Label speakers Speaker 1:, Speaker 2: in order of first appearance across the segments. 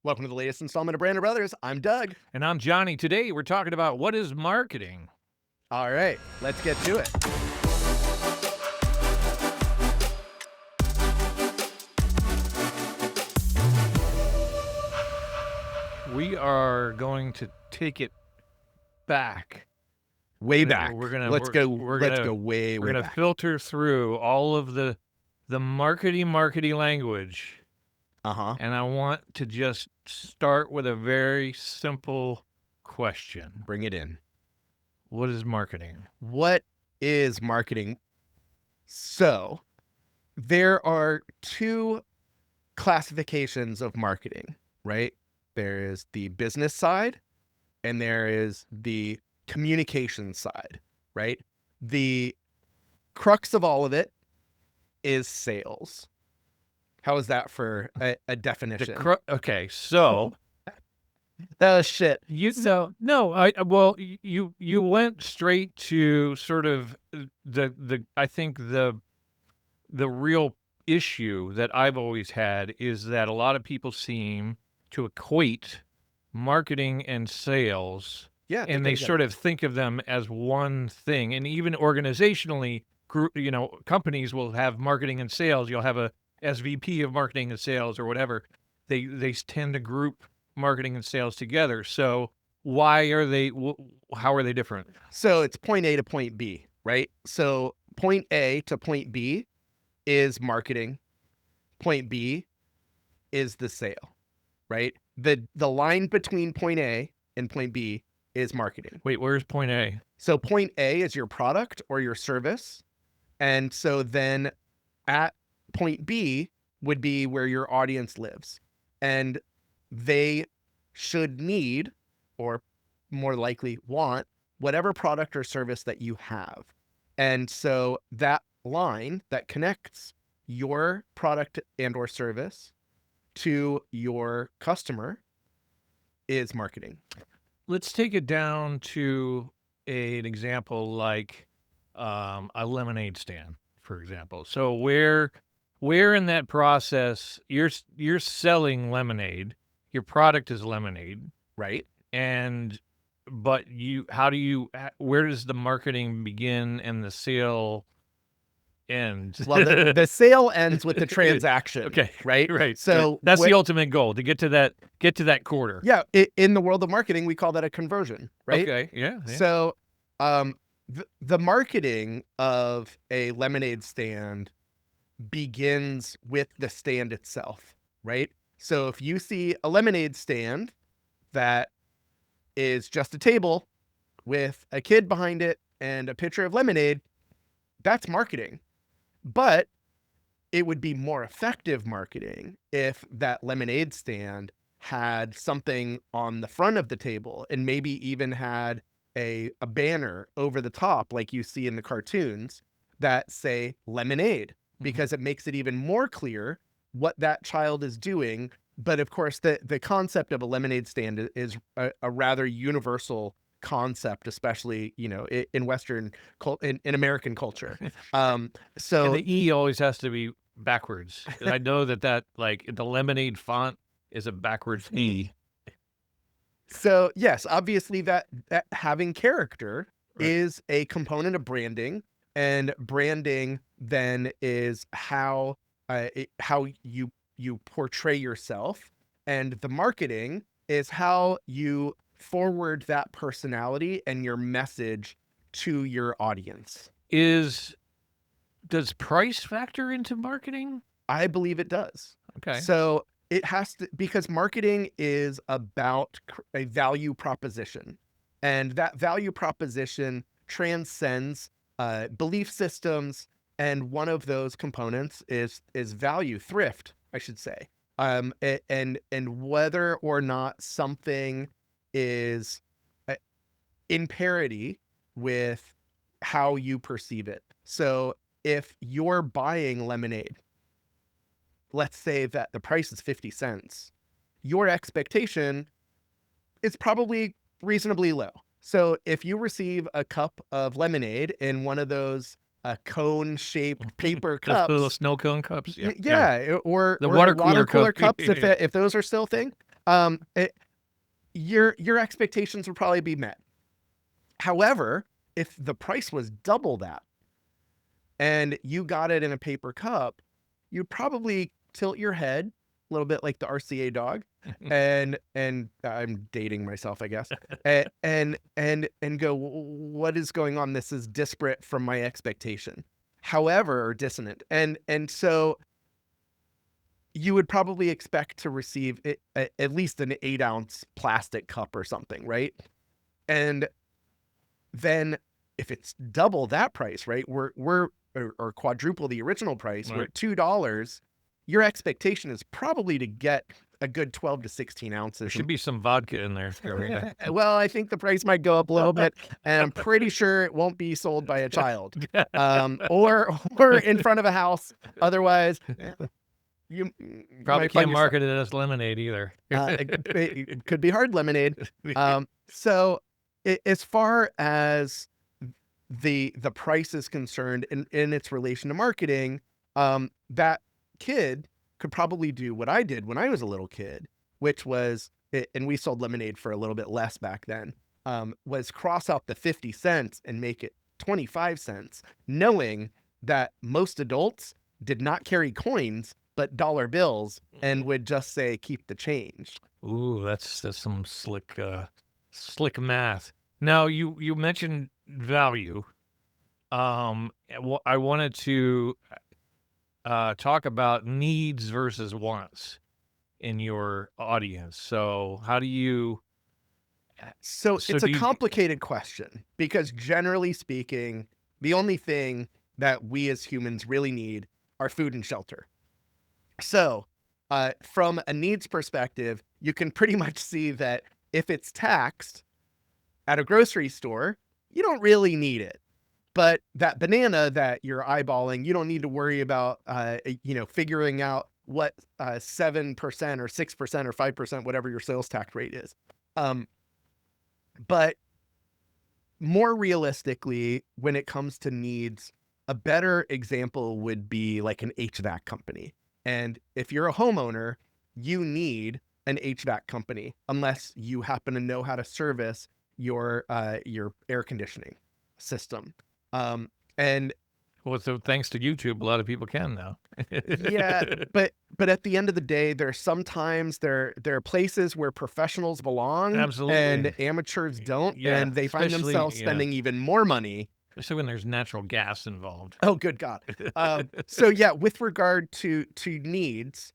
Speaker 1: Welcome to the latest installment of Brandon Brothers. I'm Doug.
Speaker 2: And I'm Johnny. Today we're talking about what is marketing.
Speaker 1: All right, let's get to it.
Speaker 2: We are going to take it back.
Speaker 1: Way back.
Speaker 2: Let's
Speaker 1: go
Speaker 2: way
Speaker 1: back.
Speaker 2: filter through all of the markety language. And I want to just start with a very simple question.
Speaker 1: Bring it in.
Speaker 2: What is marketing?
Speaker 1: What is marketing? So, there are two classifications of marketing, right? There is the business side and there is the communication side, right? The crux of all of it is sales. How is that for a definition?
Speaker 2: Okay, so
Speaker 1: oh shit.
Speaker 2: You went straight to sort of I think the real issue that I've always had is that a lot of people seem to equate marketing and sales.
Speaker 1: Yeah,
Speaker 2: and they sort of think of them as one thing. And even organizationally, companies will have marketing and sales. You'll have a SVP of marketing and sales or whatever. They tend to group marketing and sales together. So how are they different?
Speaker 1: So it's point A to point B, right? So point A to point B is marketing. Point B is the sale, right? The line between point A and point B is marketing.
Speaker 2: Wait, where's point A?
Speaker 1: So point A is your product or your service. And so then at point B would be where your audience lives. And they should need, or more likely want, whatever product or service that you have. And so that line that connects your product and or service to your customer is marketing.
Speaker 2: Let's take it down to an example like a lemonade stand, for example. So where in that process you're selling lemonade, your product is lemonade,
Speaker 1: right?
Speaker 2: But where does the marketing begin and the sale end?
Speaker 1: Well, the sale ends with the transaction.
Speaker 2: Okay,
Speaker 1: right.
Speaker 2: So that's the ultimate goal, to get to that quarter.
Speaker 1: Yeah, in the world of marketing, we call that a conversion, right?
Speaker 2: Okay, yeah.
Speaker 1: So, the marketing of a lemonade stand begins with the stand itself, right? So if you see a lemonade stand that is just a table with a kid behind it and a pitcher of lemonade, that's marketing. But it would be more effective marketing if that lemonade stand had something on the front of the table and maybe even had a banner over the top like you see in the cartoons that say lemonade, because it makes it even more clear what that child is doing. But of course, the concept of a lemonade stand is a rather universal concept, especially, in Western in American culture. So
Speaker 2: and the E always has to be backwards. And I know that like the lemonade font is a backwards E.
Speaker 1: So yes, obviously that having character is a component of branding, and branding then is how you portray yourself, and the marketing is how you forward that personality and your message to your audience.
Speaker 2: Does price factor into marketing?
Speaker 1: I believe it does.
Speaker 2: Okay.
Speaker 1: So it has to, because marketing is about a value proposition, and that value proposition transcends belief systems. And one of those components is value, thrift, I should say. And whether or not something is in parity with how you perceive it. So if you're buying lemonade, let's say that the price is 50 cents, your expectation is probably reasonably low. So if you receive a cup of lemonade in one of those cone-shaped paper cups,
Speaker 2: the little snow cone cups,
Speaker 1: or
Speaker 2: the
Speaker 1: water cooler cups, if those are still a thing, Your expectations would probably be met. However, if the price was double that and you got it in a paper cup, you'd probably tilt your head a little bit like the RCA dog, and I'm dating myself, I guess, and go, what is going on? This is disparate from my expectation. However, or dissonant, and so you would probably expect to receive at least an 8-ounce plastic cup or something, right? And then if it's double that price, right? Or quadruple the original price, we're
Speaker 2: Right.
Speaker 1: at $2. Your expectation is probably to get a good 12 to 16
Speaker 2: There
Speaker 1: ounces.
Speaker 2: should be some vodka in there.
Speaker 1: Well, I think the price might go up a little bit, and I'm pretty sure it won't be sold by a child, or in front of a house. Otherwise, you
Speaker 2: Probably
Speaker 1: might find
Speaker 2: can't
Speaker 1: yourself.
Speaker 2: market it as lemonade either.
Speaker 1: It could be hard lemonade. So as far as the price is concerned in its relation to marketing, that kid could probably do what I did when I was a little kid, which was, and we sold lemonade for a little bit less back then, was cross out the 50 cents and make it 25 cents, knowing that most adults did not carry coins, but dollar bills, and would just say, keep the change.
Speaker 2: Ooh, that's some slick math. Now you mentioned value. I wanted to talk about needs versus wants in your audience. So how do you?
Speaker 1: So
Speaker 2: So
Speaker 1: it's a
Speaker 2: do you?
Speaker 1: complicated question because generally speaking, the only thing that we as humans really need are food and shelter. So, from a needs perspective, you can pretty much see that if it's taxed at a grocery store, you don't really need it. But that banana that you're eyeballing, you don't need to worry about, figuring out what 7% or 6% or 5%, whatever your sales tax rate is. Um, but more realistically, when it comes to needs, a better example would be like an HVAC company. And if you're a homeowner, you need an HVAC company unless you happen to know how to service your air conditioning system. And
Speaker 2: Well, so thanks to YouTube, a lot of people can now.
Speaker 1: yeah, but at the end of the day, there are places where professionals belong and
Speaker 2: Absolutely.
Speaker 1: amateurs don't,
Speaker 2: Yeah,
Speaker 1: and they find themselves spending even more money.
Speaker 2: especially when there's natural gas involved.
Speaker 1: Oh, good God. So yeah, with regard to needs,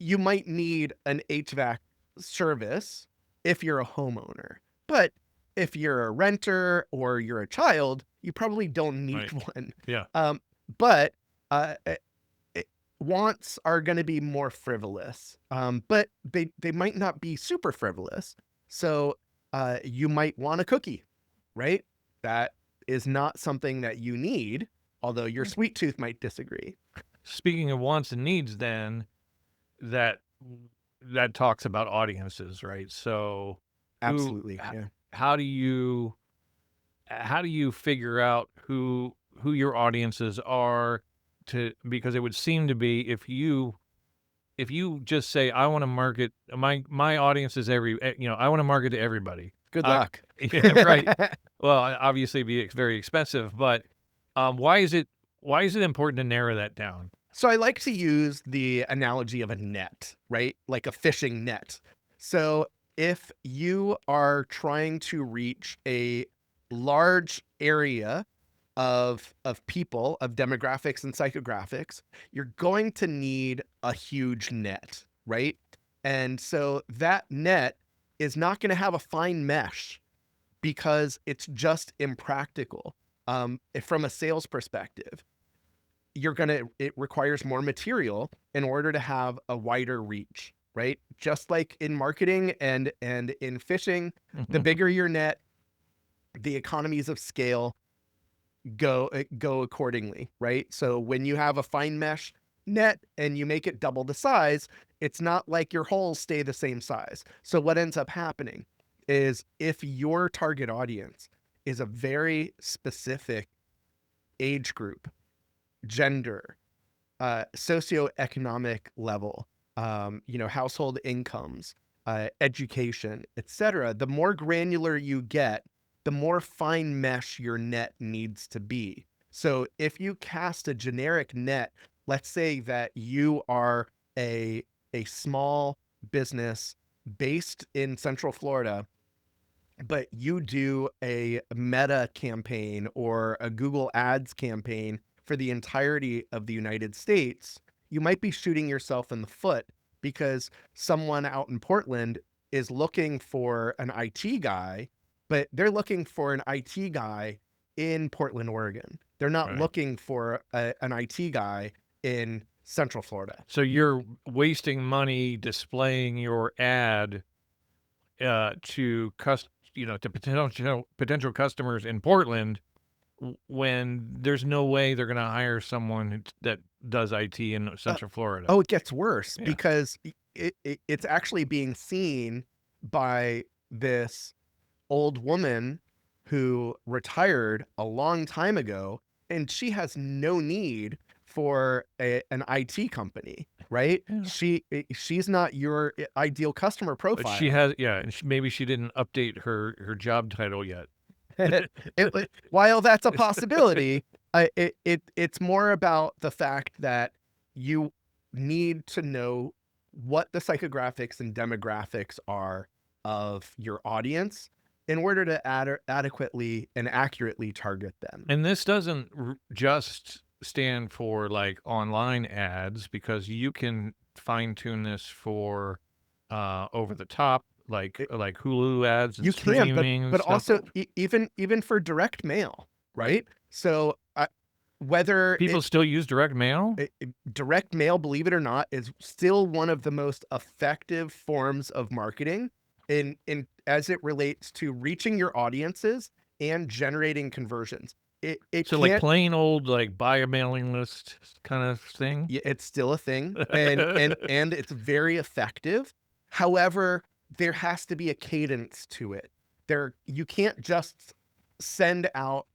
Speaker 1: you might need an HVAC service if you're a homeowner. But if you're a renter or you're a child, you probably don't need
Speaker 2: Right.
Speaker 1: one.
Speaker 2: Yeah.
Speaker 1: But wants are going to be more frivolous, but they might not be super frivolous. So you might want a cookie, right? That is not something that you need, although your sweet tooth might disagree.
Speaker 2: Speaking of wants and needs, then that that talks about audiences, right? So, who,
Speaker 1: Absolutely, yeah.
Speaker 2: how do you figure out who your audiences are? To because it would seem to be if you just say I want to market my audience is I want to market to everybody.
Speaker 1: Good
Speaker 2: I,
Speaker 1: luck.
Speaker 2: yeah, right. Well, obviously, be very expensive, but why is it important to narrow that down?
Speaker 1: So I like to use the analogy of a net, right? Like a fishing net. So if you are trying to reach a large area of people, of demographics and psychographics, you're going to need a huge net, right? And so that net is not going to have a fine mesh because it's just impractical. From a sales perspective, it requires more material in order to have a wider reach, right? Just like in marketing and in fishing, the bigger your net, the economies of scale go accordingly, right? So when you have a fine mesh net and you make it double the size, it's not like your holes stay the same size. So what ends up happening is if your target audience is a very specific age group, gender, socioeconomic level, household incomes, education, etc., the more granular you get, the more fine mesh your net needs to be. So if you cast a generic net, let's say that you are a a small business based in Central Florida, but you do a Meta campaign or a Google Ads campaign for the entirety of the United States, you might be shooting yourself in the foot because someone out in Portland is looking for an IT guy, but they're looking for an IT guy in Portland, Oregon. They're not
Speaker 2: Right.
Speaker 1: looking for an IT guy in Central Florida.
Speaker 2: So you're wasting money displaying your ad to potential customers in Portland when there's no way they're going to hire someone that does IT in
Speaker 1: Uh,
Speaker 2: Central Florida.
Speaker 1: Oh, it gets worse
Speaker 2: Yeah.
Speaker 1: because it's actually being seen by this old woman who retired a long time ago, and she has no need for an IT company, right?
Speaker 2: Yeah.
Speaker 1: She's not your ideal customer
Speaker 2: But she
Speaker 1: profile.
Speaker 2: has, yeah, and maybe she didn't update her job title yet.
Speaker 1: While that's a possibility, it's more about the fact that you need to know what the psychographics and demographics are of your audience in order to adequately and accurately target them.
Speaker 2: And this doesn't just stand for like online ads because you can fine tune this for over the top like Hulu ads and
Speaker 1: You can,
Speaker 2: streaming and
Speaker 1: but
Speaker 2: stuff.
Speaker 1: also even for direct mail, right? So whether
Speaker 2: People still use direct mail?
Speaker 1: direct mail, believe it or not, is still one of the most effective forms of marketing in as it relates to reaching your audiences and generating conversions. It
Speaker 2: So like
Speaker 1: can't.
Speaker 2: plain old like buy a mailing list kind of thing?
Speaker 1: Yeah, it's still a thing, and it's very effective. However, there has to be a cadence to it. You can't just send out,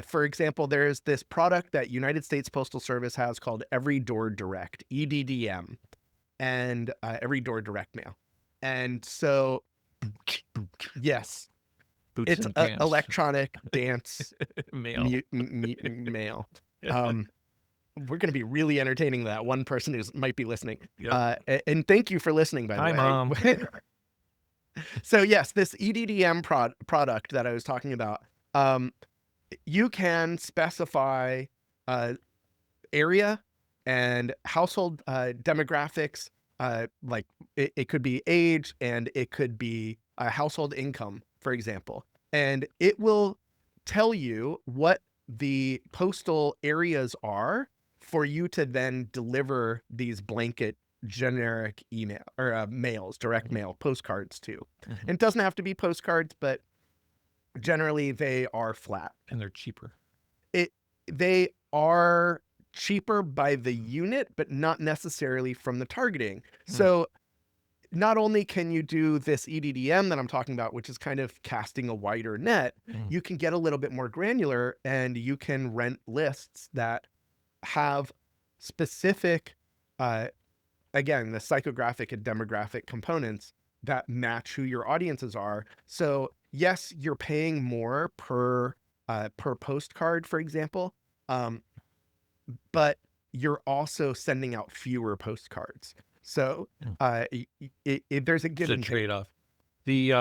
Speaker 1: for example, there's this product that United States Postal Service has called Every Door Direct, EDDM, and Every Door Direct Mail. And so, yes,
Speaker 2: Boots
Speaker 1: it's
Speaker 2: and pants
Speaker 1: electronic dance
Speaker 2: mail.
Speaker 1: mail. Um, we're going to be really entertaining that one person who might be listening.
Speaker 2: Yep.
Speaker 1: And thank you for listening, by the
Speaker 2: Hi,
Speaker 1: way.
Speaker 2: mom.
Speaker 1: So yes, this EDDM product that I was talking about, um, you can specify area and household demographics. Like it could be age and it could be household income, for example, and it will tell you what the postal areas are for you to then deliver these blanket generic email or mails, direct mail, postcards to.
Speaker 2: Mhm.
Speaker 1: And it doesn't have to be postcards, but generally they are flat.
Speaker 2: And they're cheaper.
Speaker 1: It they are cheaper by the unit, but not necessarily from the targeting.
Speaker 2: Mm,
Speaker 1: So not only can you do this EDDM that I'm talking about, which is kind of casting a wider net,
Speaker 2: mm.
Speaker 1: you can get a little bit more granular and you can rent lists that have specific, uh, again, the psychographic and demographic components that match who your audiences are. So yes, you're paying more per postcard, for example, um, but you're also sending out fewer postcards. So
Speaker 2: Mm.
Speaker 1: there's a
Speaker 2: It's
Speaker 1: give
Speaker 2: a
Speaker 1: and take.
Speaker 2: trade-off. The,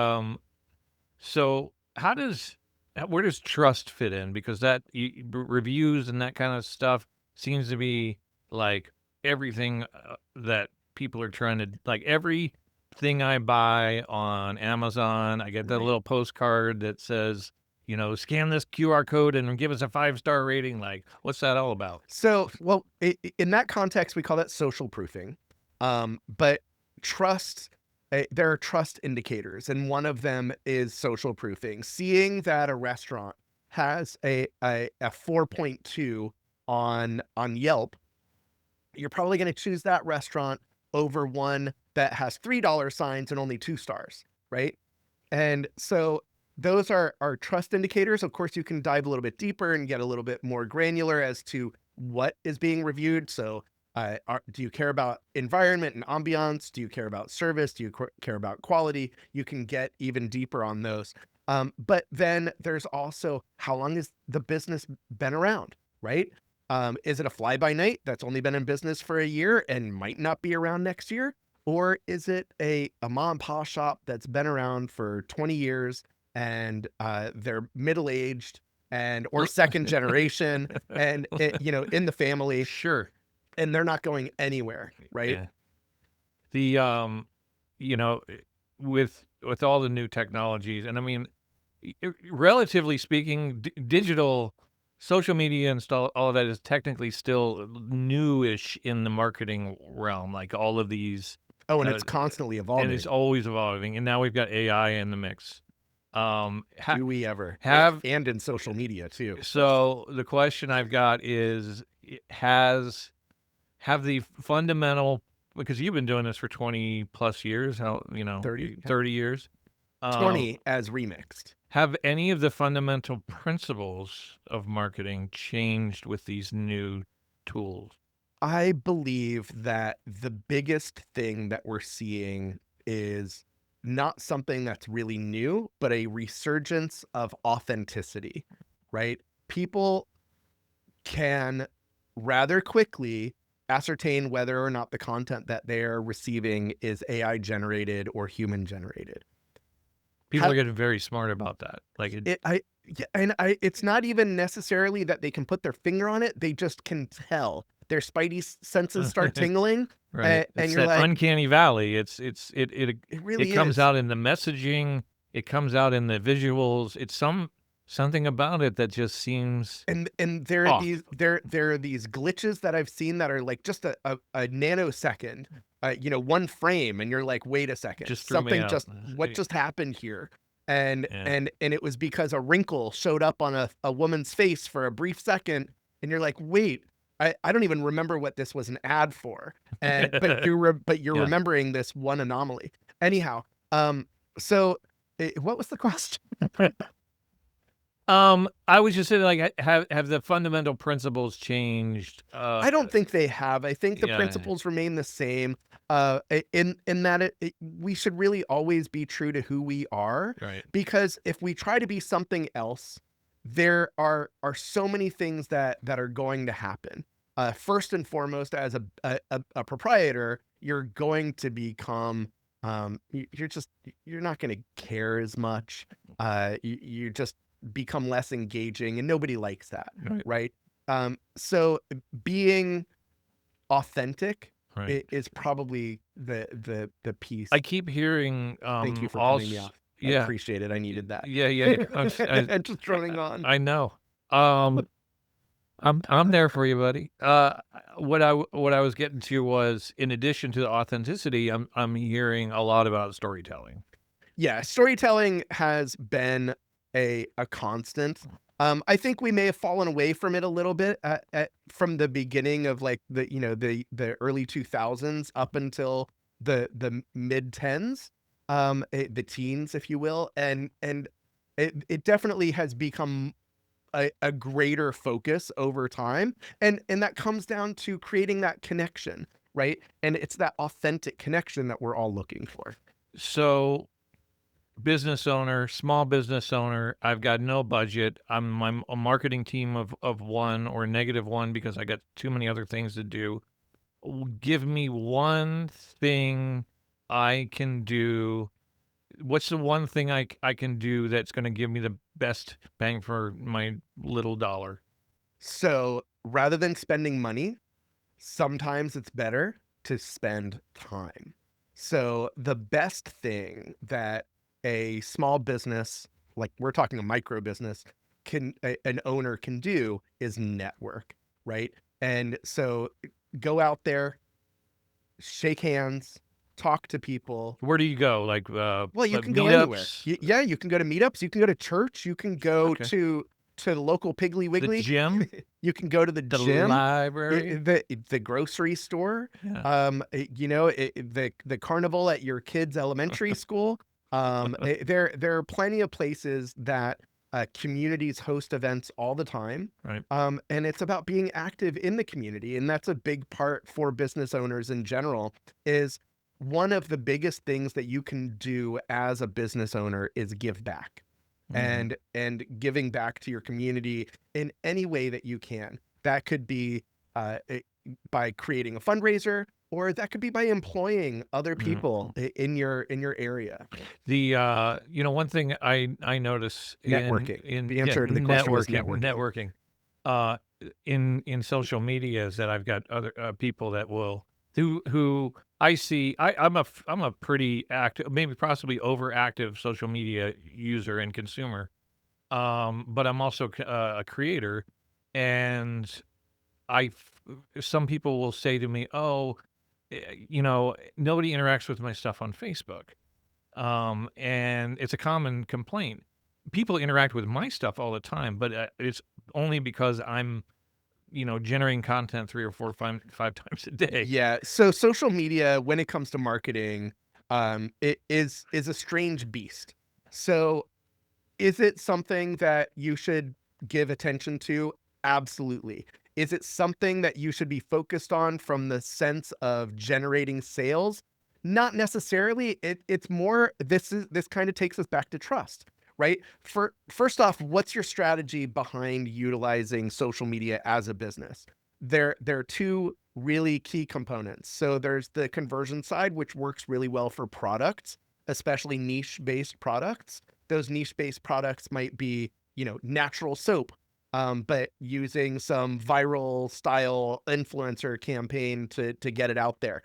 Speaker 2: so where does trust fit in? Because reviews and that kind of stuff seems to be like everything that people are trying to like everything I buy on Amazon, I get that
Speaker 1: Right.
Speaker 2: little postcard that says, scan this QR code and give us a 5-star rating. Like, what's that all about?
Speaker 1: So, well, in that context, we call that social proofing. But trust, there are trust indicators, and one of them is social proofing. Seeing that a restaurant has a 4.2 on Yelp, you're probably going to choose that restaurant over one that has $3 signs and only 2 stars, right? And so those are trust indicators. Of course, you can dive a little bit deeper and get a little bit more granular as to what is being reviewed. So Do you care about environment and ambiance? Do you care about service? Do you care about quality? You can get even deeper on those. But then there's also how long has the business been around, right? Is it a fly by night that's only been in business for a year and might not be around next year? Or is it a mom and pop shop that's been around for 20 years and they're middle aged and or second generation and in the family
Speaker 2: Sure.
Speaker 1: and they're not going anywhere, right?
Speaker 2: Yeah. The you know, with all the new technologies, and I mean, relatively speaking, digital, social media and stuff, all of that is technically still newish in the marketing realm. Like all of these,
Speaker 1: Oh, and
Speaker 2: uh,
Speaker 1: it's constantly
Speaker 2: and it's
Speaker 1: evolving.
Speaker 2: always evolving. And now we've got AI in the mix.
Speaker 1: Do we ever?
Speaker 2: Have
Speaker 1: And in social media too.
Speaker 2: so the question I've got is, has have the fundamental, because you've been doing this for 20 plus years,
Speaker 1: 30,
Speaker 2: 30 years.
Speaker 1: 20 as remixed.
Speaker 2: Have any of the fundamental principles of marketing changed with these new tools?
Speaker 1: I believe that the biggest thing that we're seeing is not something that's really new, but a resurgence of authenticity, right? People can rather quickly ascertain whether or not the content that they're receiving is AI generated or human generated.
Speaker 2: People are getting very smart about that. Like
Speaker 1: Yeah, and it's not even necessarily that they can put their finger on it, they just can tell. Their spidey senses start tingling,
Speaker 2: right.
Speaker 1: and
Speaker 2: It's
Speaker 1: you're
Speaker 2: that
Speaker 1: like,
Speaker 2: uncanny valley.
Speaker 1: "It
Speaker 2: It
Speaker 1: really
Speaker 2: comes
Speaker 1: is."
Speaker 2: out in the messaging, it comes out in the visuals. It's something about it that just seems
Speaker 1: And there are
Speaker 2: off.
Speaker 1: these glitches that I've seen that are, like, just a nanosecond, 1 frame, and you're like, "Wait a second,
Speaker 2: Just threw me out.
Speaker 1: what just happened here?" And
Speaker 2: Yeah.
Speaker 1: and and it was because a wrinkle showed up on a woman's face for a brief second, and you're like, "Wait, I don't even remember what this was an ad for." But you're
Speaker 2: Yeah.
Speaker 1: remembering this one anomaly. Anyhow, so, what was the question?
Speaker 2: I was just saying, like, have the fundamental principles changed?
Speaker 1: I don't think they have. I think the
Speaker 2: Yeah,
Speaker 1: principles remain the same, in that we should really always be true to who we are,
Speaker 2: right.
Speaker 1: because if we try to be something else, there are so many things that are going to happen. First and foremost, as a proprietor, you're going to become, you're not gonna care as much. You just become less engaging, and nobody likes that,
Speaker 2: Right,
Speaker 1: right? So being authentic
Speaker 2: right.
Speaker 1: is probably the piece.
Speaker 2: I keep hearing,
Speaker 1: Thank you for
Speaker 2: all
Speaker 1: cutting me
Speaker 2: s
Speaker 1: off. I
Speaker 2: yeah,
Speaker 1: appreciate it. I needed that.
Speaker 2: yeah, yeah,
Speaker 1: And just droning on.
Speaker 2: I know. Um, I'm there for you, buddy. What I was getting to was, in addition to the authenticity, I'm hearing a lot about storytelling.
Speaker 1: Yeah, storytelling has been a constant. I think we may have fallen away from it a little bit from the beginning of like the early 2000s up until the mid tens, the teens, if you will, and it definitely has become a greater focus over time, and that comes down to creating that connection, right? And it's that authentic connection that we're all looking for.
Speaker 2: So, business owner, small business owner, I've got no budget. I'm a marketing team of 1 or -1 because I got too many other things to do. Give me one thing I can do. What's the one thing I can do that's gonna give me the best bang for my little dollar?
Speaker 1: So rather than spending money, sometimes it's better to spend time. So the best thing that a small business, like we're talking a micro business, an owner can do is network, right? And so go out there, shake hands, talk to people.
Speaker 2: Where do you go? Like,
Speaker 1: Well, you can go anywhere.
Speaker 2: meetups?
Speaker 1: Yeah, you can go to meetups, you can go to church, you can go
Speaker 2: Okay.
Speaker 1: to the local Piggly
Speaker 2: The
Speaker 1: Wiggly,
Speaker 2: gym?
Speaker 1: you can go to the
Speaker 2: The
Speaker 1: gym,
Speaker 2: library?
Speaker 1: the grocery store,
Speaker 2: Yeah.
Speaker 1: the carnival at your kid's elementary school. There are plenty of places that Communities host events all the time.
Speaker 2: Right.
Speaker 1: And it's about being active in the community. And that's a big part for business owners in general is one of the biggest things that you can do as a business owner is give back
Speaker 2: Mhm.
Speaker 1: and giving back to your community in any way that you can. That could be uh, it- by creating a fundraiser, or that could be by employing other
Speaker 2: Mhm.
Speaker 1: people in your area.
Speaker 2: The one thing I notice
Speaker 1: Networking.
Speaker 2: in
Speaker 1: The
Speaker 2: yeah,
Speaker 1: answer to the question was networking.
Speaker 2: networking, uh, in social media is that I've got other people that will who I see. I'm a pretty active, maybe possibly overactive social media user and consumer. But I'm also a creator, and I some people will say to me, "Oh, nobody interacts with my stuff on Facebook." And it's a common complaint. People interact with my stuff all the time, but it's only because I'm, generating content 3 or 4, 5 times a day.
Speaker 1: Yeah. So social media, when it comes to marketing, it is a strange beast. So is it something that you should give attention to? Absolutely. Is it something that you should be focused on from the sense of generating sales? Not necessarily. It's more this kind of takes us back to trust, right? First off, what's your strategy behind utilizing social media as a business? There are two really key components. So there's the conversion side, which works really well for products, especially niche-based products. Those niche-based products might be, natural soap, but using some viral style influencer campaign to get it out there.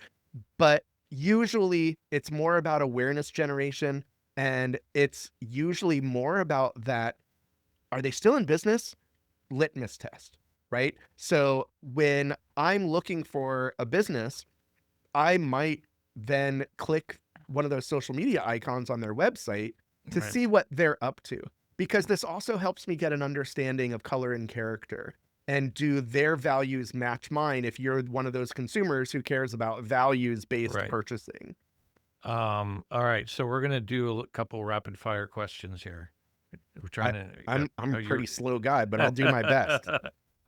Speaker 1: But usually it's more about awareness generation, and it's usually more about that. Are they still in business? Litmus test, right? So when I'm looking for a business, I might then click one of those social media icons on their website to
Speaker 2: Right.
Speaker 1: see what they're up to, because this also helps me get an understanding of color and character. And do their values match mine if you're one of those consumers who cares about values-based
Speaker 2: Right.
Speaker 1: purchasing?
Speaker 2: All right. So we're gonna do a couple rapid fire questions here. We're trying
Speaker 1: I,
Speaker 2: to.
Speaker 1: I'm a
Speaker 2: Oh, you're.
Speaker 1: pretty slow guy, but I'll do my best.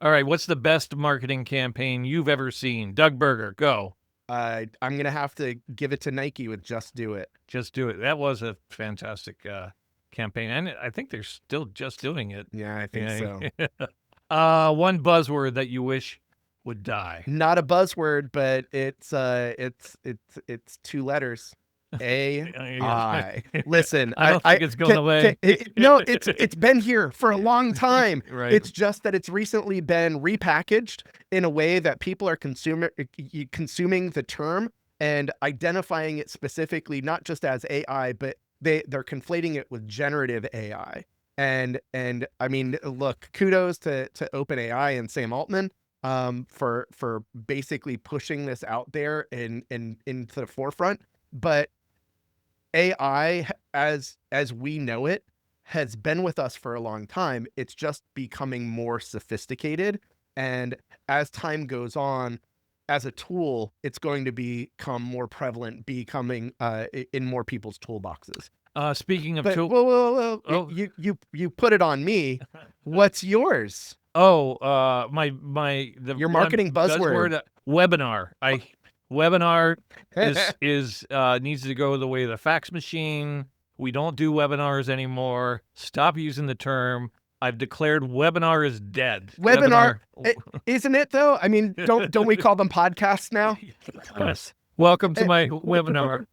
Speaker 2: All right. What's the best marketing campaign you've ever seen? Doug Berger, go.
Speaker 1: I'm gonna have to give it to Nike with "Just Do It."
Speaker 2: Just do it. That was a fantastic campaign, and I think they're still just doing it.
Speaker 1: Yeah, I think
Speaker 2: Yeah.
Speaker 1: so.
Speaker 2: One buzzword that you wish would die.
Speaker 1: Not a buzzword, but it's two letters. AI.
Speaker 2: Yeah.
Speaker 1: Listen,
Speaker 2: I don't think it's going away.
Speaker 1: no, it's been here for a long time.
Speaker 2: Right.
Speaker 1: It's just that it's recently been repackaged in a way that people are consuming the term and identifying it specifically, not just as AI, but they're conflating it with generative AI. And I mean, look, kudos to OpenAI and Sam Altman for basically pushing this out there and into the forefront. But AI, as we know it, has been with us for a long time. It's just becoming more sophisticated, and as time goes on, as a tool, it's going to become more prevalent, becoming in more people's toolboxes.
Speaker 2: Speaking of
Speaker 1: But
Speaker 2: tool,
Speaker 1: whoa,
Speaker 2: oh,
Speaker 1: you put it on me. What's yours?
Speaker 2: the
Speaker 1: Your
Speaker 2: one
Speaker 1: marketing buzzword.
Speaker 2: buzzword, webinar. Webinar is needs to go the way of the fax machine. We don't do webinars anymore. Stop using the term. I've declared webinar is dead.
Speaker 1: Webinar, isn't it though? I mean, don't we call them podcasts now?
Speaker 2: Yes. Welcome to
Speaker 1: And,
Speaker 2: my webinar.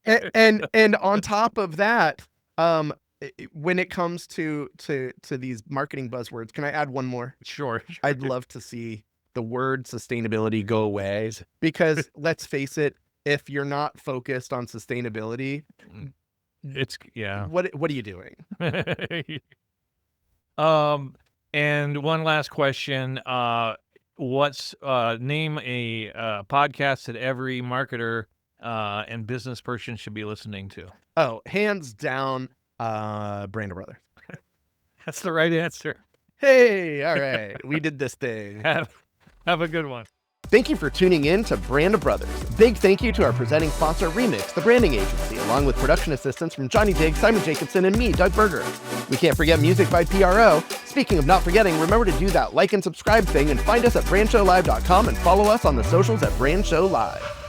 Speaker 1: and on top of that, when it comes to these marketing buzzwords, can I add one more?
Speaker 2: Sure.
Speaker 1: I'd love to see the word sustainability go away, because let's face it, if you're not focused on sustainability,
Speaker 2: It's yeah.
Speaker 1: what are you doing?
Speaker 2: Um, and one last question. What's name a podcast that every marketer and business person should be listening to?
Speaker 1: Oh, hands down, Brand Brothers.
Speaker 2: That's the right answer.
Speaker 1: Hey, all right, we did this thing.
Speaker 2: Have a good one.
Speaker 1: Thank you for tuning in to Brand of Brothers. Big thank you to our presenting sponsor, Remix, the branding agency, along with production assistance from Johnny Diggs, Simon Jacobson, and me, Doug Berger. We can't forget music by PRO. Speaking of not forgetting, remember to do that like and subscribe thing and find us at brandshowlive.com and follow us on the socials at Brand Show Live.